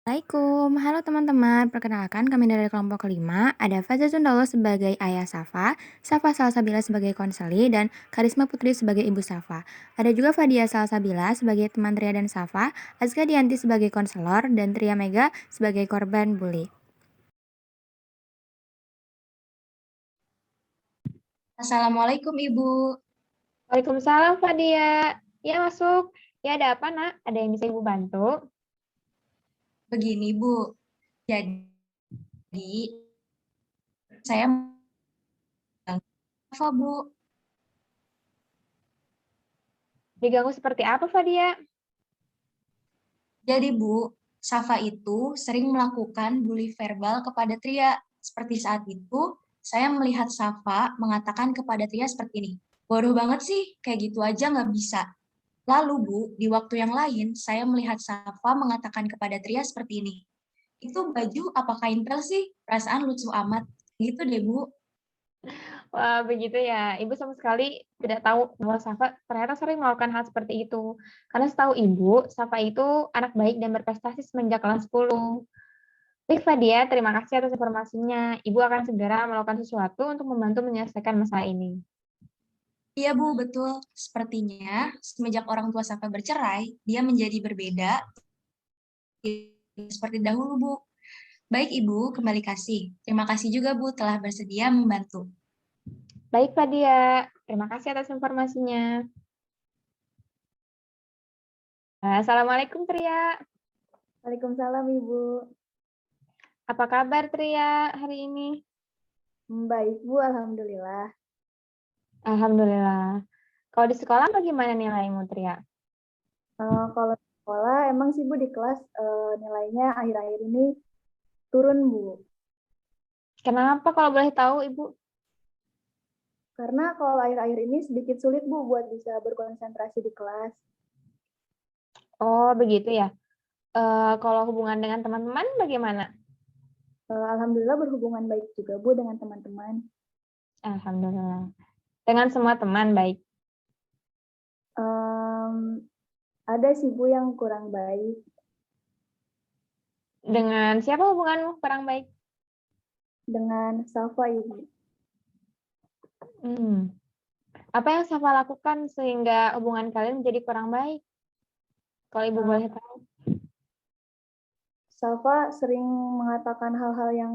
Assalamualaikum, halo teman-teman. Perkenalkan kami dari kelompok kelima. Ada Faza Sundalo sebagai ayah Safa, Safa Salsabila sebagai konseli, dan Karisma Putri sebagai ibu Safa. Ada juga Fadia Salsabila sebagai teman Tria dan Safa, Azka Dianti sebagai konselor, dan Tria Mega sebagai korban bully. Assalamualaikum Ibu. Waalaikumsalam Fadia. Ya masuk. Ya ada apa nak? Ada yang bisa Ibu bantu? Begini Bu, jadi saya apa Bu? Diganggu seperti apa Fadia? Jadi Bu, Safa itu sering melakukan bully verbal kepada Tria. Seperti saat itu, saya melihat Safa mengatakan kepada Tria seperti ini. Bodoh banget sih, kayak gitu aja nggak bisa. Lalu Bu, di waktu yang lain, saya melihat Safa mengatakan kepada Tria seperti ini. Itu baju apa kain pel sih? Perasaan lucu amat. Gitu deh Bu. Wah begitu ya. Ibu sama sekali tidak tahu bahwa Safa ternyata sering melakukan hal seperti itu. Karena setahu Ibu, Safa itu anak baik dan berprestasi semenjak kelas 10. Baik Fadia, terima kasih atas informasinya. Ibu akan segera melakukan sesuatu untuk membantu menyelesaikan masalah ini. Iya Bu, betul. Sepertinya semenjak orang tua Safa bercerai, dia menjadi berbeda seperti dahulu Bu. Baik Ibu, kembali kasih. Terima kasih juga Bu telah bersedia membantu. Baik Fadia, terima kasih atas informasinya. Assalamualaikum Tria. Waalaikumsalam Ibu. Apa kabar Tria hari ini? Baik Bu, Alhamdulillah. Alhamdulillah. Kalau di sekolah bagaimana nilaimu, Tria? Kalau di sekolah emang sih Bu di kelas nilainya akhir-akhir ini turun Bu. Kenapa kalau boleh tahu, Ibu? Karena kalau akhir-akhir ini sedikit sulit Bu buat bisa berkonsentrasi di kelas. Oh, begitu ya. Kalau hubungan dengan teman-teman bagaimana? Alhamdulillah berhubungan baik juga Bu dengan teman-teman. Alhamdulillah. Dengan semua teman baik. Ada sih Bu yang kurang baik. Dengan siapa hubunganmu kurang baik? Dengan Safa Ibu. Apa yang Safa lakukan sehingga hubungan kalian menjadi kurang baik? Kalau Ibu boleh tahu. Safa sering mengatakan hal-hal yang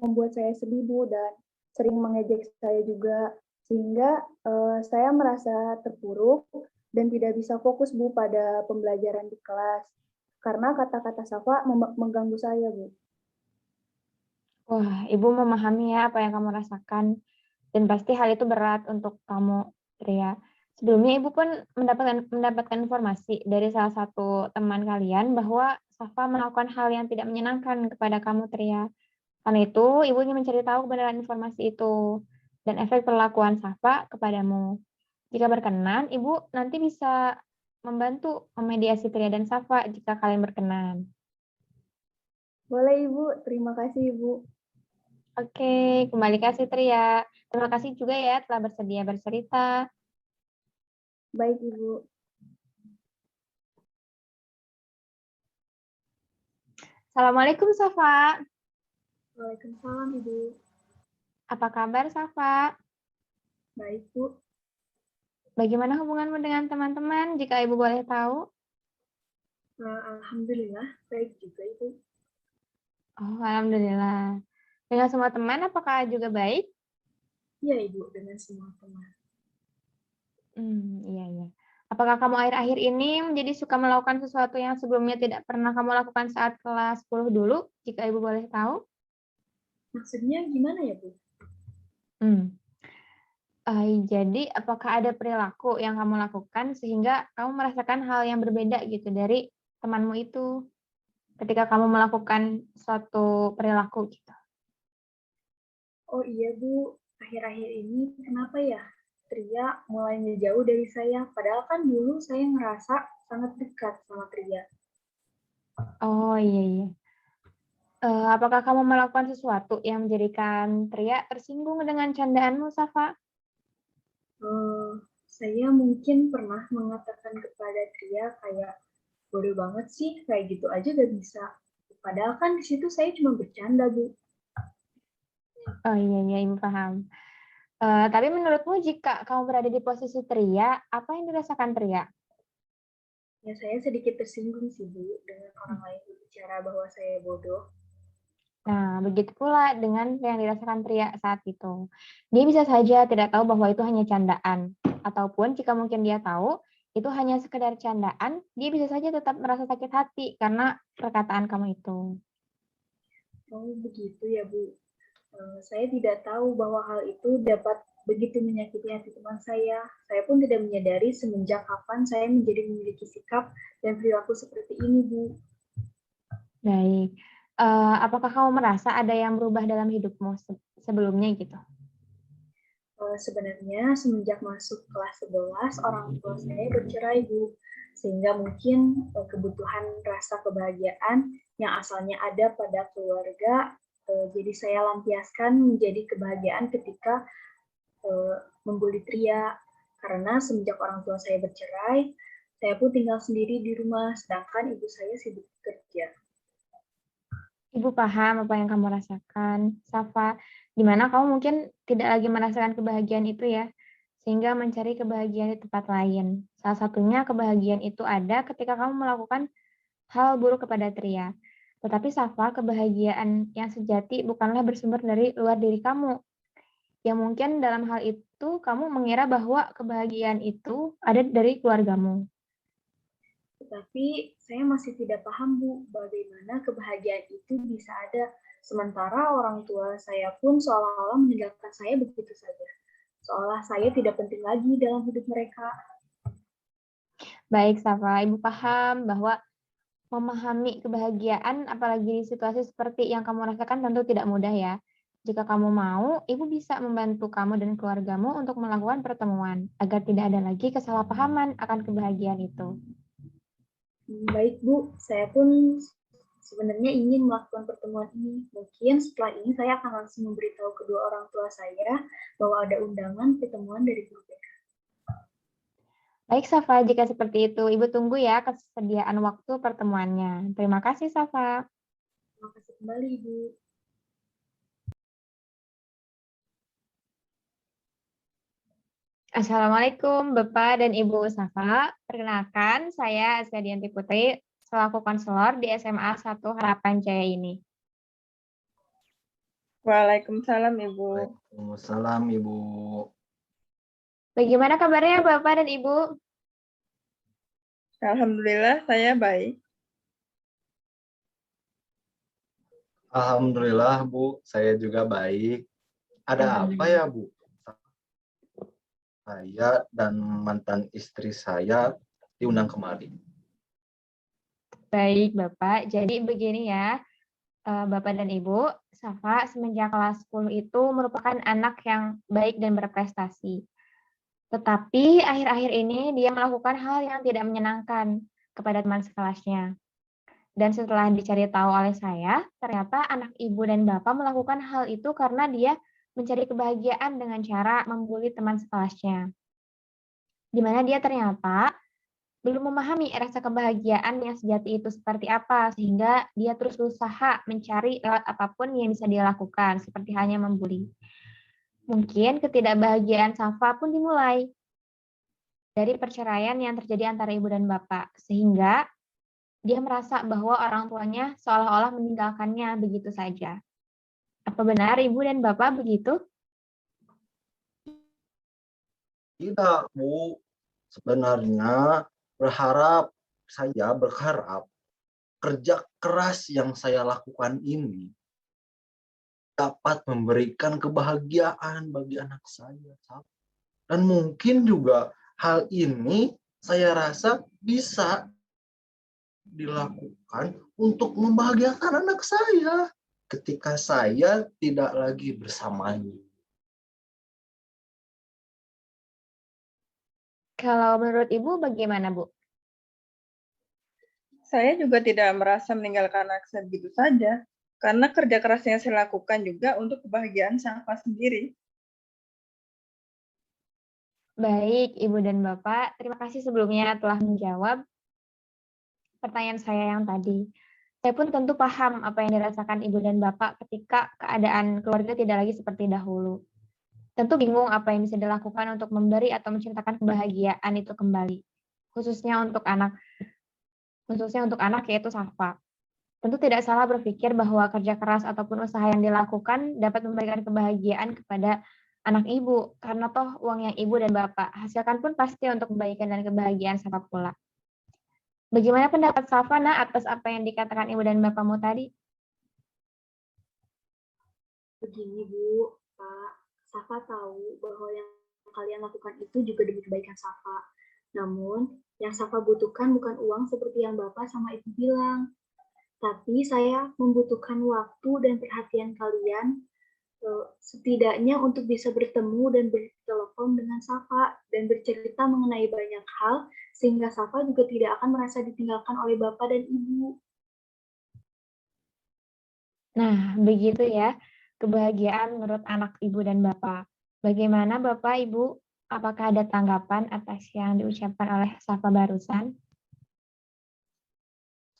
membuat saya sedih Bu dan sering mengejek saya juga sehingga saya merasa terpuruk dan tidak bisa fokus Bu pada pembelajaran di kelas karena kata-kata Safa mengganggu saya Bu. Wah, Ibu memahami ya apa yang kamu rasakan dan pasti hal itu berat untuk kamu, Tria. Sebelumnya Ibu pun mendapatkan informasi dari salah satu teman kalian bahwa Safa melakukan hal yang tidak menyenangkan kepada kamu, Tria. Karena itu, Ibu ingin mencari tahu kebenaran informasi itu dan efek perlakuan Safa kepadamu. Jika berkenan, Ibu nanti bisa membantu memediasi Tria dan Safa jika kalian berkenan. Boleh Ibu, terima kasih Ibu. Oke, kembali kasih Tria. Terima kasih juga ya telah bersedia bercerita. Baik Ibu. Assalamualaikum Safa. Waalaikumsalam Ibu. Apa kabar Safa? Baik Bu. Bagaimana hubunganmu dengan teman-teman jika Ibu boleh tahu? Alhamdulillah, baik juga Ibu. Oh, alhamdulillah. Dengan semua teman apakah juga baik? Iya Ibu, dengan semua teman. Iya, iya. Apakah kamu akhir-akhir ini menjadi suka melakukan sesuatu yang sebelumnya tidak pernah kamu lakukan saat kelas 10 dulu, jika Ibu boleh tahu? Maksudnya gimana ya Bu? Jadi apakah ada perilaku yang kamu lakukan sehingga kamu merasakan hal yang berbeda gitu dari temanmu itu ketika kamu melakukan suatu perilaku gitu? Oh iya Bu, akhir-akhir ini kenapa ya Tria mulai menjauh dari saya? Padahal kan dulu saya ngerasa sangat dekat sama Tria. Oh iya, iya. Apakah kamu melakukan sesuatu yang menjadikan Tria tersinggung dengan candaanmu, Safa? Saya mungkin pernah mengatakan kepada Tria kayak bodoh banget sih, kayak gitu aja gak bisa. Padahal kan di situ saya cuma bercanda, Bu. Oh iya, Ibu paham. Tapi menurutmu jika kamu berada di posisi Tria, apa yang dirasakan Tria? Ya, saya sedikit tersinggung sih, Bu, dengan orang lain berbicara bahwa saya bodoh. Nah, begitu pula dengan yang dirasakan Tria saat itu. Dia bisa saja tidak tahu bahwa itu hanya candaan. Ataupun jika mungkin dia tahu, itu hanya sekedar candaan, dia bisa saja tetap merasa sakit hati karena perkataan kamu itu. Oh, begitu ya, Bu. Saya tidak tahu bahwa hal itu dapat begitu menyakiti hati teman saya. Saya pun tidak menyadari semenjak kapan saya menjadi memiliki sikap dan perilaku seperti ini, Bu. Baik. Apakah kamu merasa ada yang berubah dalam hidupmu sebelumnya gitu? Sebenarnya semenjak masuk kelas 11, orang tua saya bercerai, Bu. Sehingga mungkin kebutuhan rasa kebahagiaan yang asalnya ada pada keluarga, jadi saya lampiaskan menjadi kebahagiaan ketika membuli Tria. Karena semenjak orang tua saya bercerai, saya pun tinggal sendiri di rumah, sedangkan ibu saya sibuk kerja. Ibu paham apa yang kamu rasakan, Safa, di mana kamu mungkin tidak lagi merasakan kebahagiaan itu ya, sehingga mencari kebahagiaan di tempat lain. Salah satunya kebahagiaan itu ada ketika kamu melakukan hal buruk kepada Tria. Tetapi Safa, kebahagiaan yang sejati bukanlah bersumber dari luar diri kamu. Yang mungkin dalam hal itu kamu mengira bahwa kebahagiaan itu ada dari keluargamu. Tetapi saya masih tidak paham, Bu, bagaimana kebahagiaan itu bisa ada, sementara orang tua saya pun seolah-olah meninggalkan saya begitu saja. Seolah saya tidak penting lagi dalam hidup mereka. Baik, Safa, Ibu paham bahwa memahami kebahagiaan, apalagi di situasi seperti yang kamu rasakan tentu tidak mudah ya. Jika kamu mau, Ibu bisa membantu kamu dan keluargamu untuk melakukan pertemuan, agar tidak ada lagi kesalahpahaman akan kebahagiaan itu. Baik, Bu, saya pun sebenarnya ingin melakukan pertemuan ini. Mungkin setelah ini saya akan langsung memberitahu kedua orang tua saya bahwa ada undangan pertemuan dari guru BK. Baik, Safa, jika seperti itu, Ibu tunggu ya kesediaan waktu pertemuannya. Terima kasih, Safa. Terima kasih kembali, Ibu. Assalamualaikum Bapak dan Ibu Safa. Perkenalkan, saya Asyadianti Putri, selaku konselor di SMA 1 Harapan Jaya ini. Waalaikumsalam, Ibu. Waalaikumsalam, Ibu. Bagaimana kabarnya Bapak dan Ibu? Alhamdulillah, saya baik. Alhamdulillah, Bu. Saya juga baik. Ada apa ya, Bu? Saya dan mantan istri saya diundang kemari. Baik, Bapak. Jadi begini ya, Bapak dan Ibu, Safa semenjak kelas 10 itu merupakan anak yang baik dan berprestasi. Tetapi akhir-akhir ini dia melakukan hal yang tidak menyenangkan kepada teman sekelasnya. Dan setelah dicari tahu oleh saya, ternyata anak ibu dan bapak melakukan hal itu karena dia mencari kebahagiaan dengan cara membuli teman sekelasnya. Di mana dia ternyata belum memahami rasa kebahagiaan yang sejati itu seperti apa, sehingga dia terus berusaha mencari lewat apapun yang bisa dia lakukan, seperti hanya membuli. Mungkin ketidakbahagiaan Safa pun dimulai dari perceraian yang terjadi antara ibu dan bapak, sehingga dia merasa bahwa orang tuanya seolah-olah meninggalkannya begitu saja. Apa benar ibu dan bapak begitu? Tidak, Bu. Sebenarnya saya berharap kerja keras yang saya lakukan ini dapat memberikan kebahagiaan bagi anak saya. Dan mungkin juga hal ini saya rasa bisa dilakukan untuk membahagiakan anak saya ketika saya tidak lagi bersamanya. Kalau menurut ibu bagaimana, Bu? Saya juga tidak merasa meninggalkan anak saya begitu saja, karena kerja keras yang saya lakukan juga untuk kebahagiaan Safa sendiri. Baik, Ibu dan Bapak, terima kasih sebelumnya telah menjawab pertanyaan saya yang tadi. Saya pun tentu paham apa yang dirasakan ibu dan bapak ketika keadaan keluarga tidak lagi seperti dahulu. Tentu bingung apa yang bisa dilakukan untuk memberi atau menciptakan kebahagiaan itu kembali, khususnya untuk anak yaitu Safa. Tentu tidak salah berpikir bahwa kerja keras ataupun usaha yang dilakukan dapat memberikan kebahagiaan kepada anak ibu, karena toh uang yang ibu dan bapak hasilkan pun pasti untuk kebaikan dan kebahagiaan Safa pula. Bagaimana pendapat Safa, Nak, atas apa yang dikatakan ibu dan bapakmu tadi? Begini Bu, Pak, Safa tahu bahwa yang kalian lakukan itu juga demi kebaikan Safa. Namun, yang Safa butuhkan bukan uang seperti yang Bapak sama Ibu bilang. Tapi saya membutuhkan waktu dan perhatian kalian setidaknya untuk bisa bertemu dan bertelepon dengan Safa dan bercerita mengenai banyak hal sehingga Safa juga tidak akan merasa ditinggalkan oleh Bapak dan Ibu. Nah, begitu ya, kebahagiaan menurut anak ibu dan bapak. Bagaimana Bapak, Ibu? Apakah ada tanggapan atas yang diucapkan oleh Safa barusan?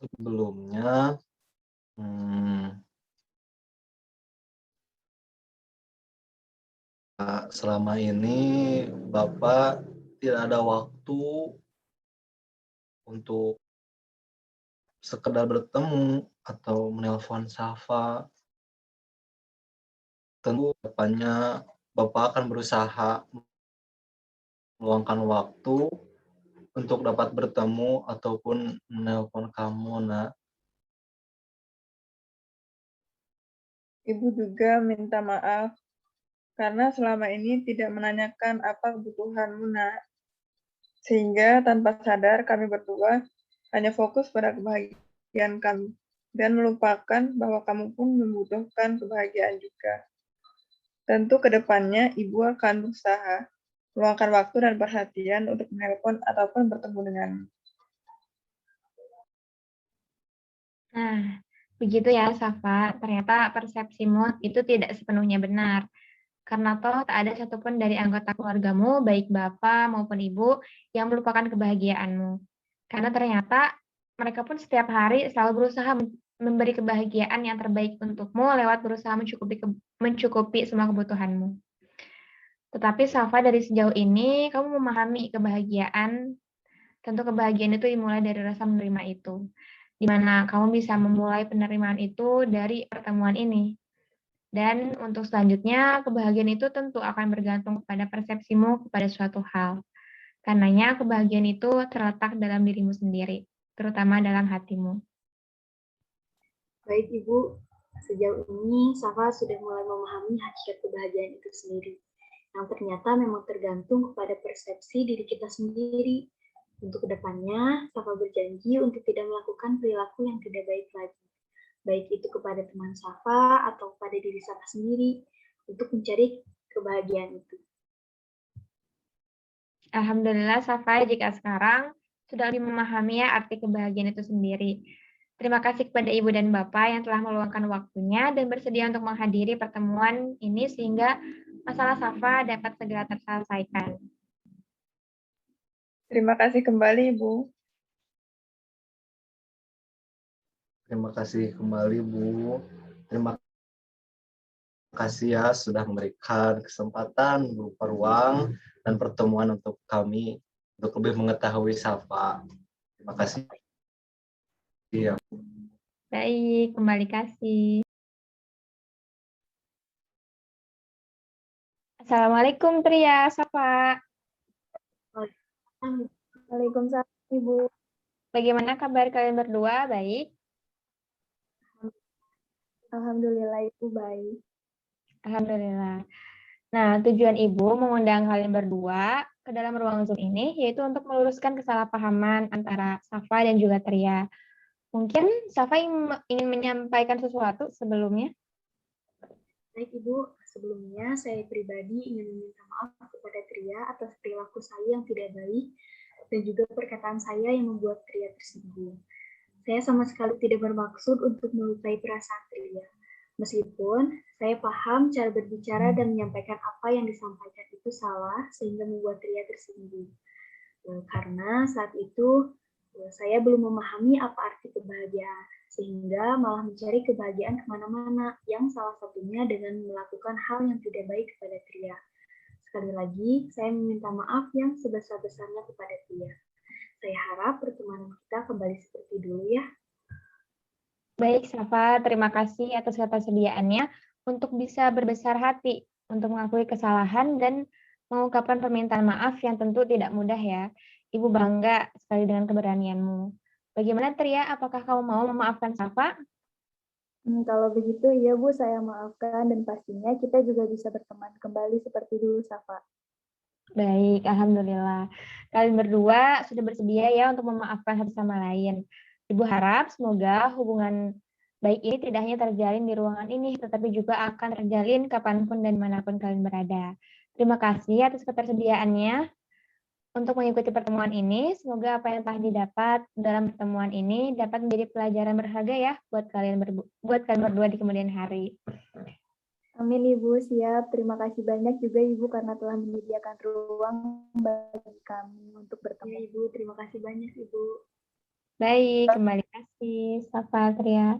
Sebelumnya, selama ini Bapak tidak ada waktu untuk sekedar bertemu atau menelpon Safa. Tentu depannya Bapak akan berusaha meluangkan waktu untuk dapat bertemu ataupun menelpon kamu, Nak. Ibu juga minta maaf karena selama ini tidak menanyakan apa kebutuhanmu, Nak. Sehingga tanpa sadar kami berdua hanya fokus pada kebahagiaan kami dan melupakan bahwa kamu pun membutuhkan kebahagiaan juga. Tentu ke depannya Ibu akan berusaha meluangkan waktu dan perhatian untuk menelpon ataupun bertemu denganmu. Nah, begitu ya, Safa. Ternyata persepsimu itu tidak sepenuhnya benar. Karena toh tak ada satupun dari anggota keluargamu, baik bapak maupun ibu, yang melupakan kebahagiaanmu. Karena ternyata mereka pun setiap hari selalu berusaha memberi kebahagiaan yang terbaik untukmu lewat berusaha mencukupi semua kebutuhanmu. Tetapi Safa, dari sejauh ini kamu memahami kebahagiaan. Tentu kebahagiaan itu dimulai dari rasa menerima itu, di mana kamu bisa memulai penerimaan itu dari pertemuan ini. Dan untuk selanjutnya, kebahagiaan itu tentu akan bergantung kepada persepsimu kepada suatu hal. Karenanya kebahagiaan itu terletak dalam dirimu sendiri, terutama dalam hatimu. Baik Ibu, sejauh ini Safa sudah mulai memahami hakikat kebahagiaan itu sendiri, yang ternyata memang tergantung kepada persepsi diri kita sendiri. Untuk kedepannya, Safa berjanji untuk tidak melakukan perilaku yang tidak baik lagi, baik itu kepada teman Safa atau pada diri Safa sendiri, untuk mencari kebahagiaan itu. Alhamdulillah, Safa, jika sekarang sudah lebih memahami ya arti kebahagiaan itu sendiri. Terima kasih kepada Ibu dan Bapak yang telah meluangkan waktunya dan bersedia untuk menghadiri pertemuan ini sehingga masalah Safa dapat segera terselesaikan. Terima kasih kembali, Ibu. Terima kasih kembali, Bu. Terima kasih ya sudah memberikan kesempatan berupa ruang dan pertemuan untuk kami untuk lebih mengetahui Safa. Terima kasih. Iya. Baik, kembali kasih. Assalamualaikum Tria, Safa. Waalaikumsalam Ibu. Bagaimana kabar kalian berdua? Baik? Alhamdulillah Ibu baik. Alhamdulillah. Nah, tujuan Ibu mengundang kalian berdua ke dalam ruang Zoom ini yaitu untuk meluruskan kesalahpahaman antara Safa dan juga Tria. Mungkin Safa ingin menyampaikan sesuatu sebelumnya? Baik Ibu, sebelumnya saya pribadi ingin meminta maaf kepada Tria atas perilaku saya yang tidak baik dan juga perkataan saya yang membuat Tria tersinggung. Saya sama sekali tidak bermaksud untuk melukai perasaan Tria. Meskipun saya paham cara berbicara dan menyampaikan apa yang disampaikan itu salah sehingga membuat Tria tersinggung. Karena saat itu saya belum memahami apa arti kebahagiaan. sehingga malah mencari kebahagiaan kemana-mana, yang salah satunya dengan melakukan hal yang tidak baik kepada Tria. Sekali lagi, saya meminta maaf yang sebesar-besarnya kepada Tria. Saya harap pertemanan kita kembali seperti dulu ya. Baik, Safa, terima kasih atas ketersediaannya untuk bisa berbesar hati untuk mengakui kesalahan dan mengungkapkan permintaan maaf yang tentu tidak mudah ya. Ibu bangga sekali dengan keberanianmu. Bagaimana Tria, apakah kamu mau memaafkan Safa? Kalau begitu, iya Bu, saya maafkan dan pastinya kita juga bisa berteman kembali seperti dulu, Safa. Baik, alhamdulillah. Kalian berdua sudah bersedia ya untuk memaafkan satu sama lain. Ibu harap semoga hubungan baik ini tidak hanya terjalin di ruangan ini, tetapi juga akan terjalin kapanpun dan manapun kalian berada. Terima kasih atas ketersediaannya untuk mengikuti pertemuan ini. Semoga apa yang telah didapat dalam pertemuan ini dapat menjadi pelajaran berharga ya buat kalian berdua di kemudian hari. Amin Ibu, siap. Terima kasih banyak juga Ibu karena telah menyediakan ruang bagi kami untuk Ya bertemu. Ibu, terima kasih banyak Ibu. Baik, kembali kasih, Safa, Tria.